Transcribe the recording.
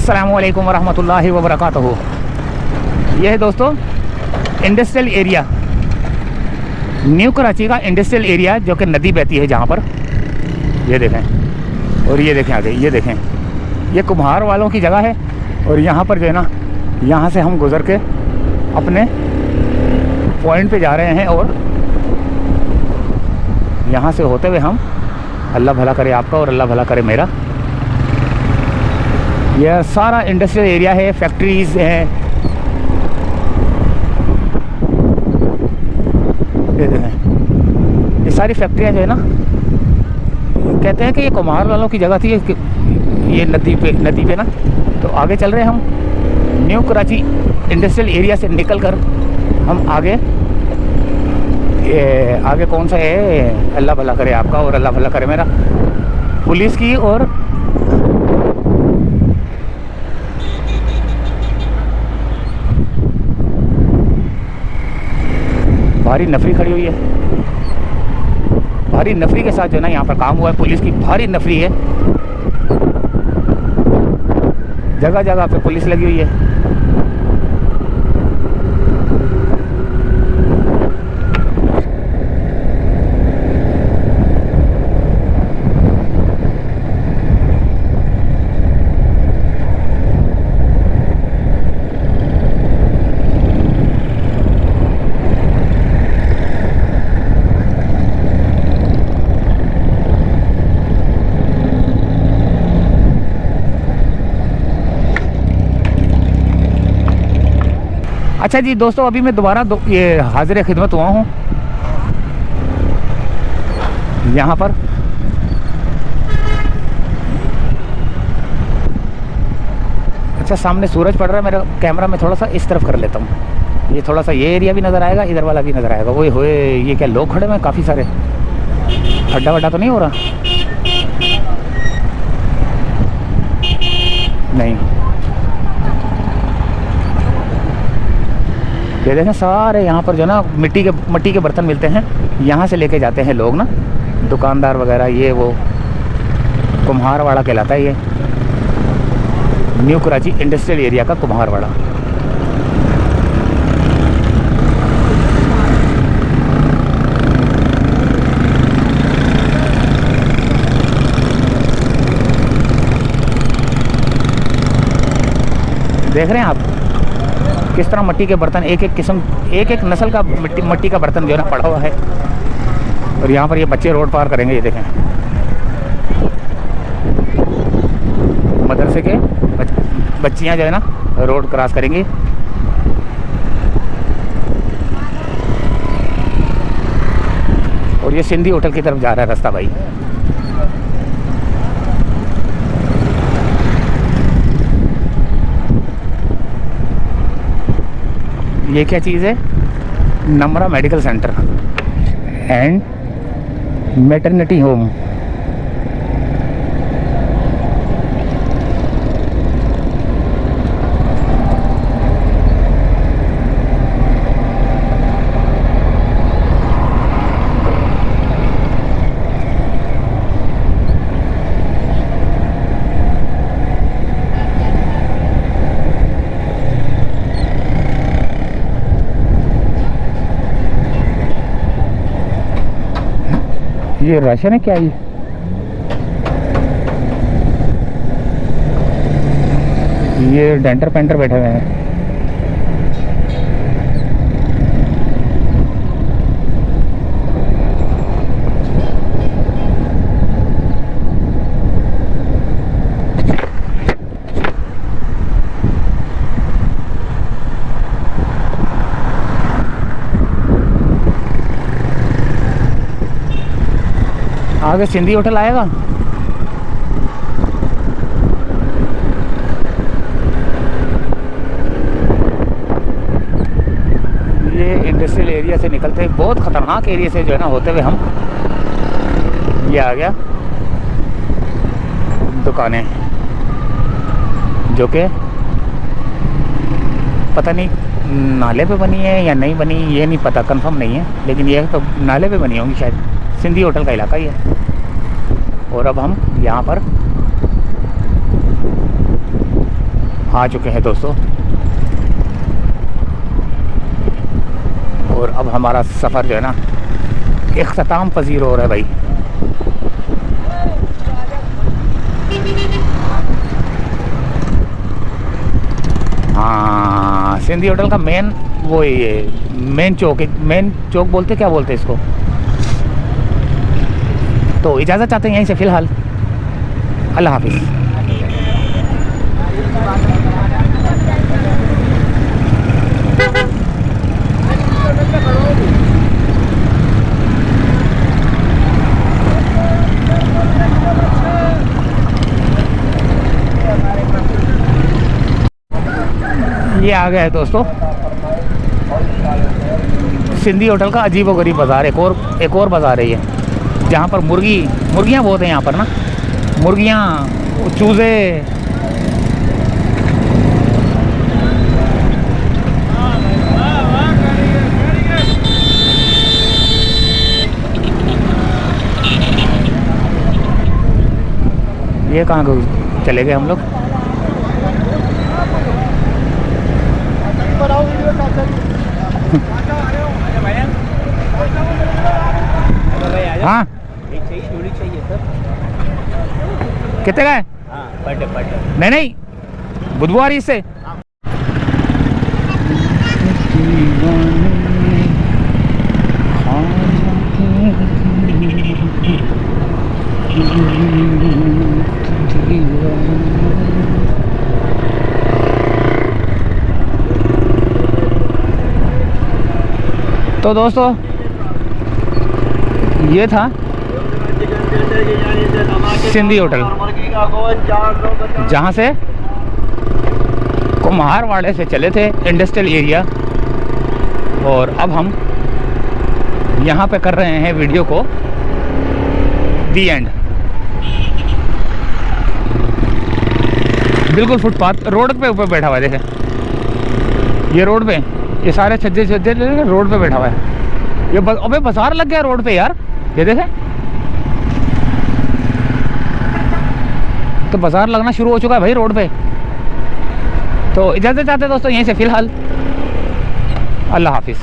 अस्सलामुअलैकुम वरहमतुल्लाहि वबरकातुहू। यह है दोस्तों इंडस्ट्रियल एरिया, न्यू कराची का इंडस्ट्रियल एरिया, जो कि नदी बहती है जहाँ पर। ये देखें, और ये देखें आगे, ये देखें, ये कुम्हार वालों की जगह है। और यहाँ पर जो है ना, यहाँ से हम गुज़र के अपने पॉइंट पे जा रहे हैं। और यहाँ से होते हुए हम, अल्लाह भला करे आपका और अल्लाह भला करे मेरा, यह सारा इंडस्ट्रियल एरिया है, फैक्ट्रीज़ हैं। ये देखें, ये सारी फैक्ट्रियाँ जो है ना, कहते हैं कि ये कुम्हार वालों की जगह थी ये नदी पे ना। तो आगे चल रहे हैं हम न्यू कराची इंडस्ट्रियल एरिया से निकल कर हम आगे कौन सा है, अल्लाह भला करे आपका और अल्लाह भला करे मेरा, पुलिस की और भारी नफरी खड़ी हुई है। भारी नफरी के साथ जो है ना यहाँ पर काम हुआ है, पुलिस की भारी नफरी है। जगह जगह पे पुलिस लगी हुई है। अच्छा जी दोस्तों, अभी मैं दोबारा ये हाजिर खिदमत हुआ हूँ यहाँ पर। अच्छा, सामने सूरज पड़ रहा है, मेरा कैमरा में थोड़ा सा इस तरफ कर लेता हूँ। ये थोड़ा सा ये एरिया भी नज़र आएगा, इधर वाला भी नज़र आएगा। वो होए, ये क्या लोग खड़े हुए हैं काफ़ी सारे। अड्डा वड्डा तो नहीं हो रहा? नहीं। ये देखें, सारे यहाँ पर जो ना मिट्टी के बर्तन मिलते हैं। यहाँ से लेके जाते हैं लोग ना, दुकानदार वगैरह। ये वो कुम्हारवाड़ा कहलाता है, ये न्यू कराची इंडस्ट्रियल एरिया का कुम्हारवाड़ा। देख रहे हैं आप किस तरह मिट्टी के बर्तन, एक एक नस्ल का मिट्टी का बर्तन जो है ना पड़ा हुआ है। और यहाँ पर ये बच्चे रोड पार करेंगे। ये देखें, मदरसे के बच्चियाँ जो है ना रोड क्रॉस करेंगी। और ये सिंधी होटल की तरफ जा रहा है रास्ता भाई। ये क्या चीज़ है? Namra medical centre and maternity home. ये राशन है क्या? ये डेंटर पेंटर बैठे हुए हैं। आगे सिंधी होटल आएगा। ये इंडस्ट्रियल एरिया से निकलते हैं, बहुत ख़तरनाक एरिया से जो है ना होते हुए हम ये आ गया दुकानें, जो कि पता नहीं नाले पे बनी है या नहीं बनी, ये नहीं पता, कंफर्म नहीं है। लेकिन ये तो नाले पे बनी होंगी शायद। सिंधी होटल का इलाका ही है। और अब हम यहाँ पर आ चुके हैं दोस्तों, और अब हमारा सफ़र जो है ना इख्तिताम पजीर हो रहा है भाई। हाँ, सिंधी होटल का मेन वो ये मेन चौक बोलते, क्या बोलते हैं इसको। तो इजाज़त चाहते हैं यहीं से फ़िलहाल। अल्लाह हाफिज़। ये आ गया है दोस्तों सिंधी होटल का अजीबोगरीब बाज़ार। एक और बाज़ार है ये, जहाँ पर मुर्गियाँ बहुत हैं यहाँ पर ना, मुर्गियाँ, चूज़े। ये कहाँ चले गए हम लोग। हाँ चाहिए सर। कितने का है? Per day. नहीं बुधवार इससे। तो दोस्तों ये था सिंधी होटल, जहाँ से कुम्हारवाड़े से चले थे इंडस्ट्रियल एरिया, और अब हम यहाँ पे कर रहे हैं वीडियो को दी एंड। बिल्कुल फुटपाथ रोड पे ऊपर बैठा हुआ है, देखे ये रोड पे, ये सारे छज्जे रोड पे बैठा हुआ है। ये अबे बाजार लग गया रोड पे यार, ये देखे तो बाजार लगना शुरू हो चुका है भाई रोड पे। तो इजाज़त चाहते हैं दोस्तों यहीं से फ़िलहाल। अल्लाह हाफिज़।